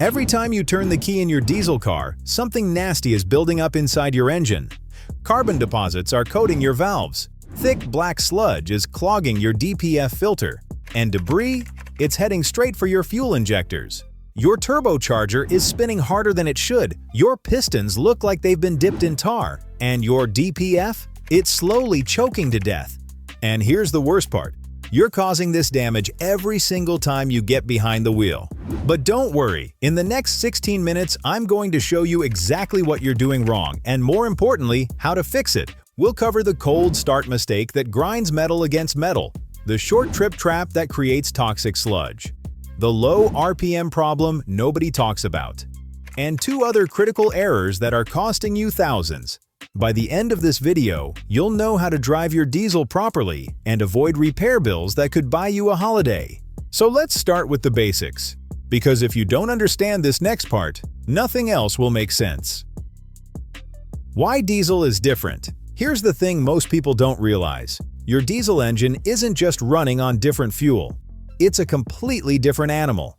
Every time you turn the key in your diesel car, something nasty is building up inside your engine. Carbon deposits are coating your valves. Thick black sludge is clogging your DPF filter. And debris? It's heading straight for your fuel injectors. Your turbocharger is spinning harder than it should. Your pistons look like they've been dipped in tar. And your DPF? It's slowly choking to death. And here's the worst part. You're causing this damage every single time you get behind the wheel. But don't worry, in the next 16 minutes, I'm going to show you exactly what you're doing wrong and, more importantly, how to fix it. We'll cover the cold start mistake that grinds metal against metal, the short trip trap that creates toxic sludge, the low RPM problem nobody talks about, and 2 other critical errors that are costing you thousands. By the end of this video, you'll know how to drive your diesel properly and avoid repair bills that could buy you a holiday. So let's start with the basics, because if you don't understand this next part, nothing else will make sense. Why diesel is different? Here's the thing most people don't realize. Your diesel engine isn't just running on different fuel. It's a completely different animal.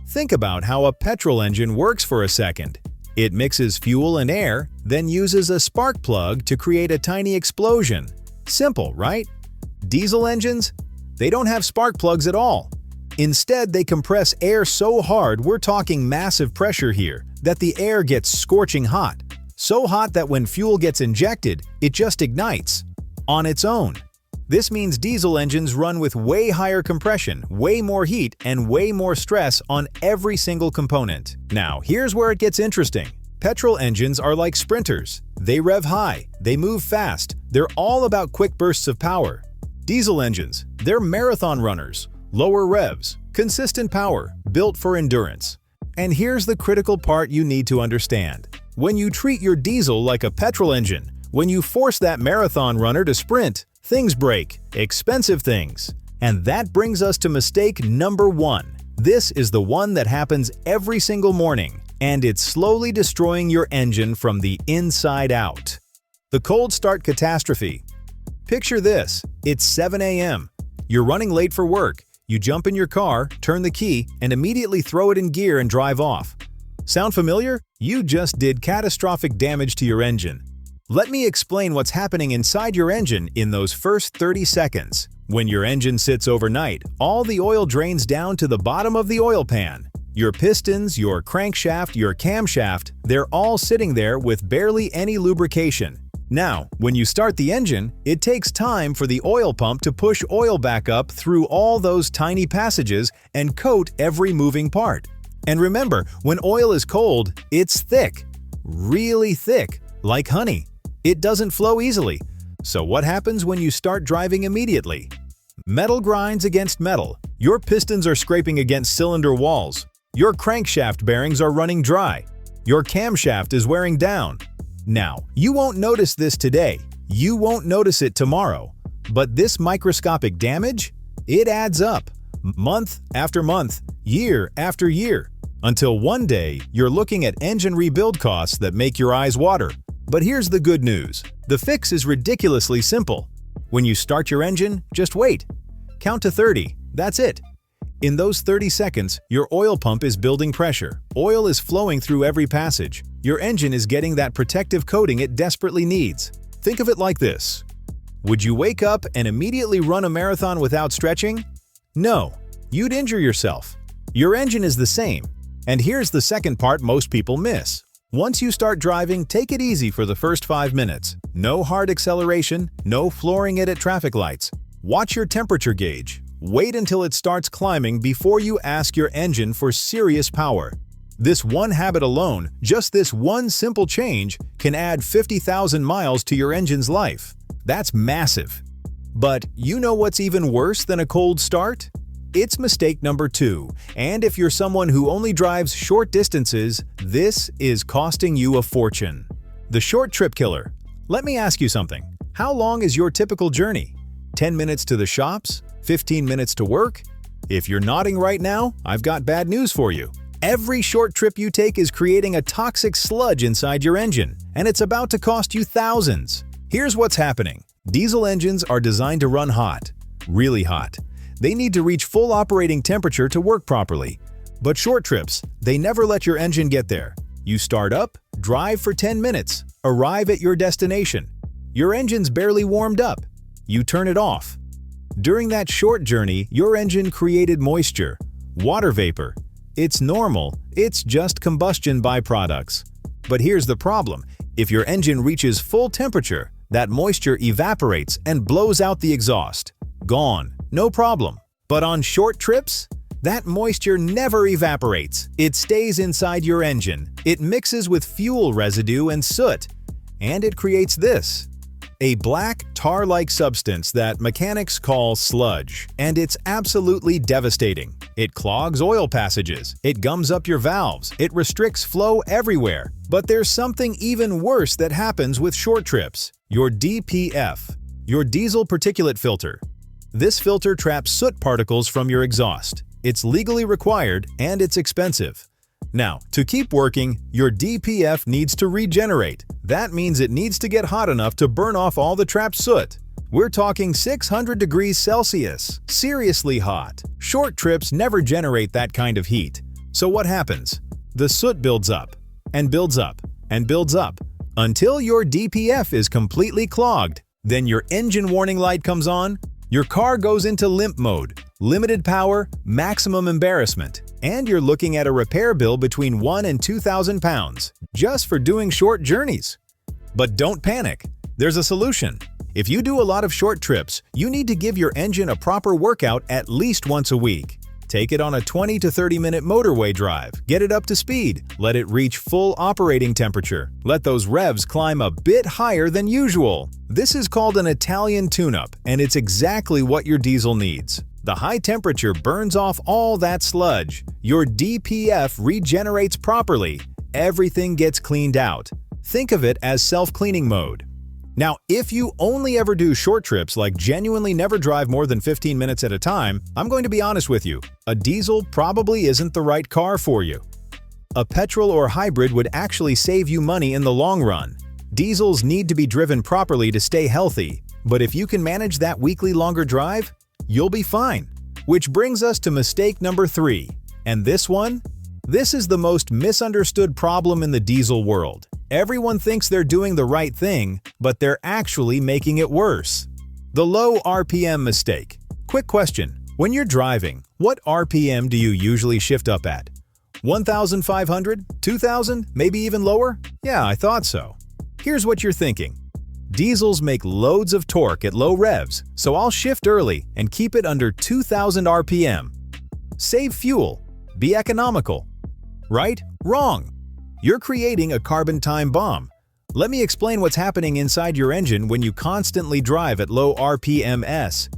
Think about how a petrol engine works for a second. It mixes fuel and air, then uses a spark plug to create a tiny explosion. Simple, right? Diesel engines? They don't have spark plugs at all. Instead, they compress air so hard, we're talking massive pressure here, that the air gets scorching hot. So hot that when fuel gets injected, it just ignites on its own. This means diesel engines run with way higher compression, way more heat, and way more stress on every single component. Now, here's where it gets interesting. Petrol engines are like sprinters. They rev high, they move fast, they're all about quick bursts of power. Diesel engines, they're marathon runners, lower revs, consistent power, built for endurance. And here's the critical part you need to understand. When you treat your diesel like a petrol engine, when you force that marathon runner to sprint, things break, expensive things. And that brings us to mistake number 1. This is the one that happens every single morning, and it's slowly destroying your engine from the inside out. The cold start catastrophe. Picture this, it's 7 a.m. You're running late for work. You jump in your car, turn the key, and immediately throw it in gear and drive off. Sound familiar? You just did catastrophic damage to your engine. Let me explain what's happening inside your engine in those first 30 seconds. When your engine sits overnight, all the oil drains down to the bottom of the oil pan. Your pistons, your crankshaft, your camshaft, they're all sitting there with barely any lubrication. Now, when you start the engine, it takes time for the oil pump to push oil back up through all those tiny passages and coat every moving part. And remember, when oil is cold, it's thick, really thick, like honey. It doesn't flow easily. So what happens when you start driving immediately? Metal grinds against metal. Your pistons are scraping against cylinder walls. Your crankshaft bearings are running dry. Your camshaft is wearing down. Now, you won't notice this today. You won't notice it tomorrow. But this microscopic damage? It adds up. Month after month, year after year. Until one day, you're looking at engine rebuild costs that make your eyes water. But here's the good news. The fix is ridiculously simple. When you start your engine, just wait. Count to 30. That's it. In those 30 seconds, your oil pump is building pressure. Oil is flowing through every passage. Your engine is getting that protective coating it desperately needs. Think of it like this. Would you wake up and immediately run a marathon without stretching? No. You'd injure yourself. Your engine is the same. And here's the second part most people miss. Once you start driving, take it easy for the first 5 minutes. No hard acceleration, no flooring it at traffic lights. Watch your temperature gauge. Wait until it starts climbing before you ask your engine for serious power. This one habit alone, just this one simple change, can add 50,000 miles to your engine's life. That's massive. But you know what's even worse than a cold start? It's mistake number 2, and if you're someone who only drives short distances, this is costing you a fortune. The short trip killer. Let me ask you something. How long is your typical journey? 10 minutes to the shops? 15 minutes to work? If you're nodding right now, I've got bad news for you. Every short trip you take is creating a toxic sludge inside your engine, and it's about to cost you thousands. Here's what's happening. Diesel engines are designed to run hot, really hot. They need to reach full operating temperature to work properly. But short trips, they never let your engine get there. You start up, drive for 10 minutes, arrive at your destination. Your engine's barely warmed up. You turn it off. During that short journey, your engine created moisture, water vapor. It's normal, it's just combustion byproducts. But here's the problem. If your engine reaches full temperature, that moisture evaporates and blows out the exhaust. Gone, no problem. But on short trips, that moisture never evaporates. It stays inside your engine. It mixes with fuel residue and soot. And it creates this. A black, tar-like substance that mechanics call sludge. And it's absolutely devastating. It clogs oil passages. It gums up your valves. It restricts flow everywhere. But there's something even worse that happens with short trips. Your DPF, your diesel particulate filter. This filter traps soot particles from your exhaust. It's legally required and it's expensive. Now, to keep working, your DPF needs to regenerate. That means it needs to get hot enough to burn off all the trapped soot. We're talking 600 degrees Celsius. Seriously hot. Short trips never generate that kind of heat. So what happens? The soot builds up, and builds up, and builds up, until your DPF is completely clogged. Then your engine warning light comes on, your car goes into limp mode, limited power, maximum embarrassment, and you're looking at a repair bill between $1,000 and £2,000 just for doing short journeys. But don't panic, there's a solution. If you do a lot of short trips, you need to give your engine a proper workout at least once a week. Take it on a 20 to 30-minute motorway drive, get it up to speed, let it reach full operating temperature, let those revs climb a bit higher than usual. This is called an Italian tune-up, and it's exactly what your diesel needs. The high temperature burns off all that sludge. Your DPF regenerates properly. Everything gets cleaned out. Think of it as self-cleaning mode. Now, if you only ever do short trips, like genuinely never drive more than 15 minutes at a time, I'm going to be honest with you, a diesel probably isn't the right car for you. A petrol or hybrid would actually save you money in the long run. Diesels need to be driven properly to stay healthy, but if you can manage that weekly longer drive, you'll be fine. Which brings us to mistake number 3. And this is the most misunderstood problem in the diesel world. Everyone thinks they're doing the right thing, but they're actually making it worse. The low RPM mistake. Quick question. When you're driving, what RPM do you usually shift up at? 1,500? 2,000? Maybe even lower? Yeah, I thought so. Here's what you're thinking. Diesels make loads of torque at low revs, so I'll shift early and keep it under 2,000 RPM. Save fuel. Be economical. Right? Wrong. You're creating a carbon time bomb. Let me explain what's happening inside your engine when you constantly drive at low RPMs.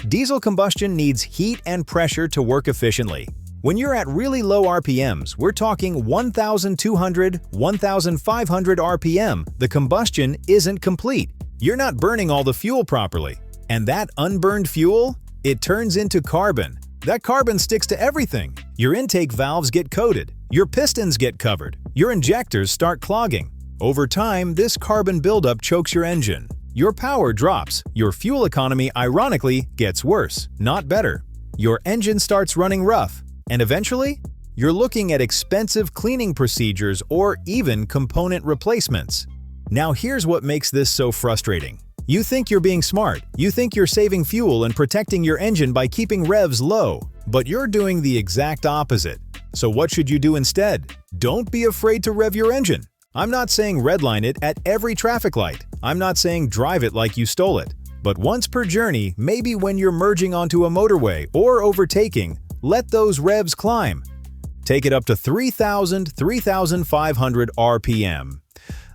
Diesel combustion needs heat and pressure to work efficiently. When you're at really low RPMs, we're talking 1,200, 1,500 RPM, the combustion isn't complete. You're not burning all the fuel properly. And that unburned fuel, it turns into carbon. That carbon sticks to everything. Your intake valves get coated. Your pistons get covered. Your injectors start clogging. Over time, this carbon buildup chokes your engine. Your power drops. Your fuel economy, ironically, gets worse, not better. Your engine starts running rough. And eventually, you're looking at expensive cleaning procedures or even component replacements. Now here's what makes this so frustrating. You think you're being smart. You think you're saving fuel and protecting your engine by keeping revs low. But you're doing the exact opposite. So what should you do instead? Don't be afraid to rev your engine. I'm not saying redline it at every traffic light. I'm not saying drive it like you stole it. But once per journey, maybe when you're merging onto a motorway or overtaking, let those revs climb. Take it up to 3,000, 3,500 RPM.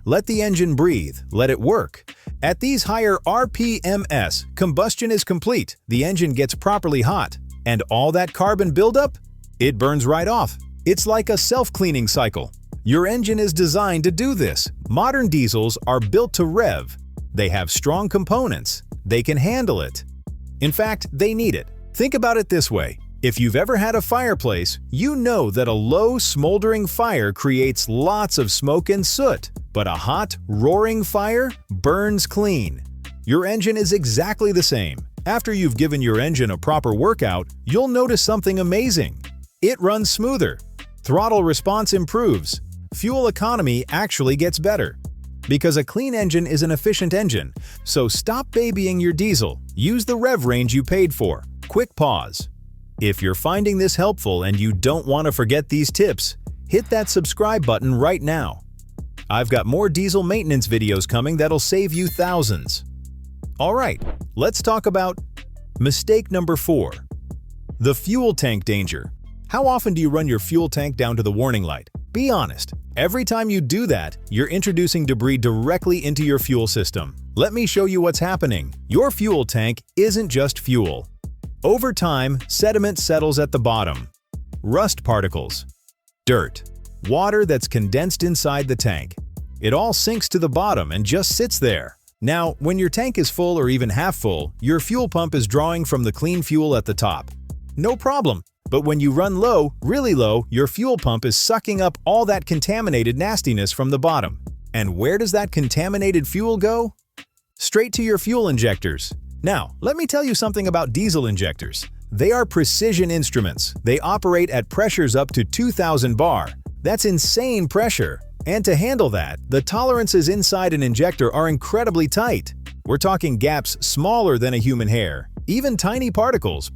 Let the engine breathe, let it work. At these higher RPMs, combustion is complete, the engine gets properly hot, and all that carbon buildup, it burns right off. It's like a self-cleaning cycle. Your engine is designed to do this. Modern diesels are built to rev. They have strong components. They can handle it. In fact, they need it. Think about it this way. If you've ever had a fireplace, you know that a low, smoldering fire creates lots of smoke and soot, but a hot, roaring fire burns clean. Your engine is exactly the same. After you've given your engine a proper workout, you'll notice something amazing. It runs smoother, Throttle response improves. Fuel economy actually gets better. Because a clean engine is an efficient engine, so stop babying your diesel. Use the rev range you paid for. Quick pause. If you're finding this helpful and you don't want to forget these tips, hit that subscribe button right now. I've got more diesel maintenance videos coming that'll save you thousands. Alright, let's talk about mistake number 4. The fuel tank danger. How often do you run your fuel tank down to the warning light? Be honest, every time you do that, you're introducing debris directly into your fuel system. Let me show you what's happening. Your fuel tank isn't just fuel. Over time, sediment settles at the bottom. Rust particles, dirt, water that's condensed inside the tank. It all sinks to the bottom and just sits there. Now, when your tank is full or even half full, your fuel pump is drawing from the clean fuel at the top. No problem. But when you run low, really low, your fuel pump is sucking up all that contaminated nastiness from the bottom. And where does that contaminated fuel go? Straight to your fuel injectors. Now, let me tell you something about diesel injectors. They are precision instruments. They operate at pressures up to 2000 bar. That's insane pressure. And to handle that, the tolerances inside an injector are incredibly tight. We're talking gaps smaller than a human hair. Even tiny particles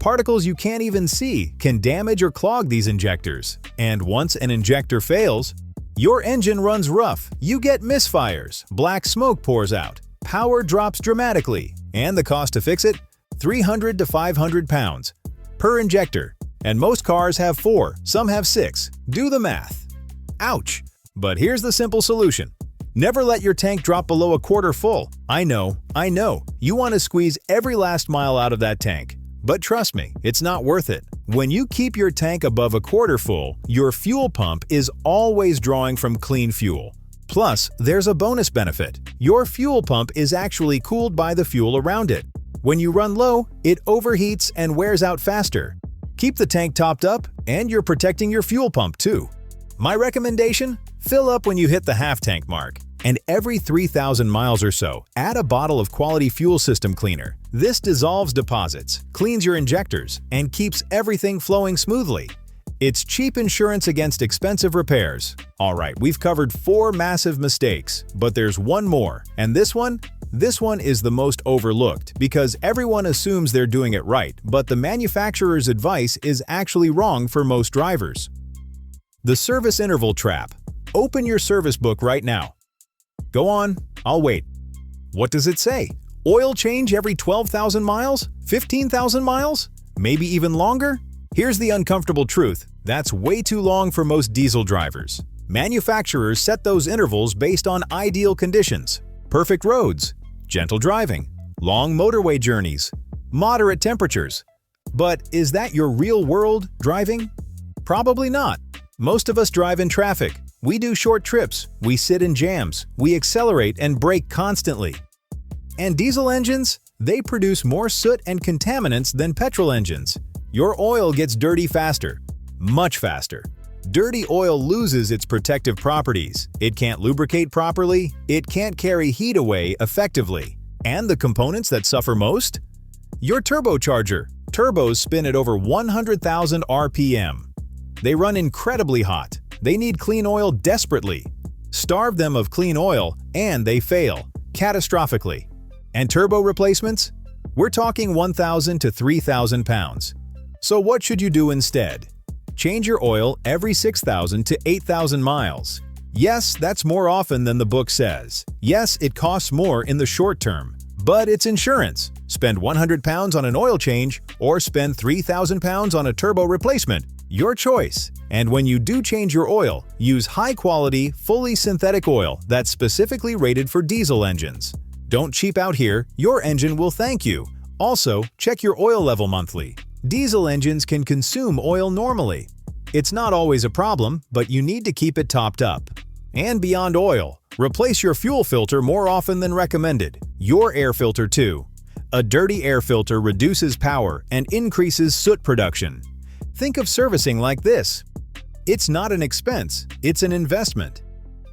you can't even see, can damage or clog these injectors. And once an injector fails, your engine runs rough, you get misfires, black smoke pours out, power drops dramatically, and the cost to fix it? 300 to 500 pounds per injector. And most cars have 4, some have 6. Do the math. Ouch! But here's the simple solution. Never let your tank drop below a quarter full. I know. You want to squeeze every last mile out of that tank. But trust me, it's not worth it. When you keep your tank above a quarter full, your fuel pump is always drawing from clean fuel. Plus, there's a bonus benefit. Your fuel pump is actually cooled by the fuel around it. When you run low, it overheats and wears out faster. Keep the tank topped up, and you're protecting your fuel pump too. My recommendation? Fill up when you hit the half-tank mark. And every 3,000 miles or so, add a bottle of quality fuel system cleaner. This dissolves deposits, cleans your injectors, and keeps everything flowing smoothly. It's cheap insurance against expensive repairs. Alright, we've covered 4 massive mistakes, but there's one more. And this one is the most overlooked because everyone assumes they're doing it right, but the manufacturer's advice is actually wrong for most drivers. The service interval trap. Open your service book right now. Go on, I'll wait. What does it say? Oil change every 12,000 miles? 15,000 miles? Maybe even longer? Here's the uncomfortable truth. That's way too long for most diesel drivers. Manufacturers set those intervals based on ideal conditions. Perfect roads, gentle driving, long motorway journeys, moderate temperatures. But is that your real-world driving? Probably not. Most of us drive in traffic. We do short trips, we sit in jams, we accelerate and brake constantly. And diesel engines? They produce more soot and contaminants than petrol engines. Your oil gets dirty faster, much faster. Dirty oil loses its protective properties. It can't lubricate properly, it can't carry heat away effectively. And the components that suffer most? Your turbocharger. Turbos spin at over 100,000 RPM. They run incredibly hot. They need clean oil desperately. Starve them of clean oil and they fail, catastrophically. And turbo replacements? We're talking 1,000 to 3,000 pounds. So what should you do instead? Change your oil every 6,000 to 8,000 miles. Yes, that's more often than the book says. Yes, it costs more in the short term, but it's insurance. Spend 100 pounds on an oil change or spend 3,000 pounds on a turbo replacement. Your choice. And when you do change your oil, use high-quality, fully synthetic oil that's specifically rated for diesel engines. Don't cheap out here, your engine will thank you. Also, check your oil level monthly. Diesel engines can consume oil normally. It's not always a problem, but you need to keep it topped up. And beyond oil, replace your fuel filter more often than recommended. Your air filter too. A dirty air filter reduces power and increases soot production. Think of servicing like this. It's not an expense, it's an investment.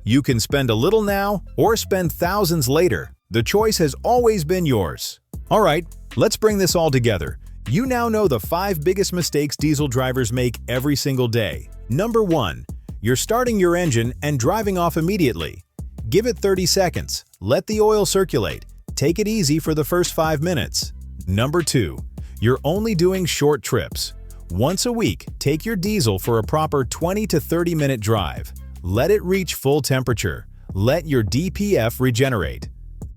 You can spend a little now or spend thousands later. The choice has always been yours. Alright, let's bring this all together. You now know the 5 biggest mistakes diesel drivers make every single day. Number 1. You're starting your engine and driving off immediately. Give it 30 seconds. Let the oil circulate. Take it easy for the first 5 minutes. Number 2. You're only doing short trips. Once a week, take your diesel for a proper 20 to 30-minute drive. Let it reach full temperature. Let your DPF regenerate.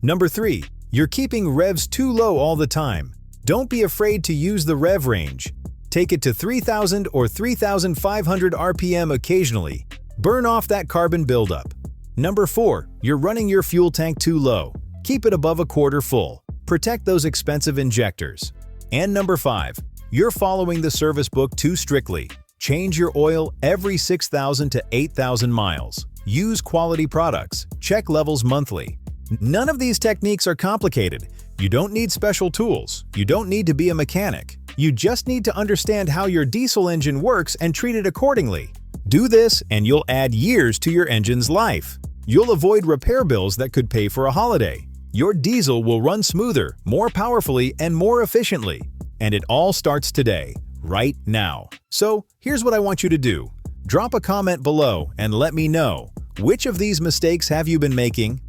Number 3. You're keeping revs too low all the time. Don't be afraid to use the rev range. Take it to 3,000 or 3,500 RPM occasionally. Burn off that carbon buildup. Number 4. You're running your fuel tank too low. Keep it above a quarter full. Protect those expensive injectors. And number 5. You're following the service book too strictly. Change your oil every 6,000 to 8,000 miles. Use quality products. Check levels monthly. None of these techniques are complicated. You don't need special tools. You don't need to be a mechanic. You just need to understand how your diesel engine works and treat it accordingly. Do this and you'll add years to your engine's life. You'll avoid repair bills that could pay for a holiday. Your diesel will run smoother, more powerfully, and more efficiently. And it all starts today, right now. So here's what I want you to do. Drop a comment below and let me know, which of these mistakes have you been making?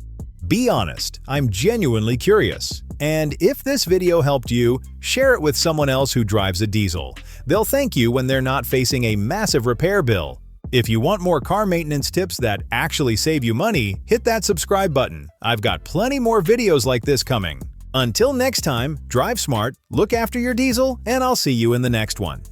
Be honest, I'm genuinely curious. And if this video helped you, share it with someone else who drives a diesel. They'll thank you when they're not facing a massive repair bill. If you want more car maintenance tips that actually save you money, hit that subscribe button. I've got plenty more videos like this coming. Until next time, drive smart, look after your diesel, and I'll see you in the next one.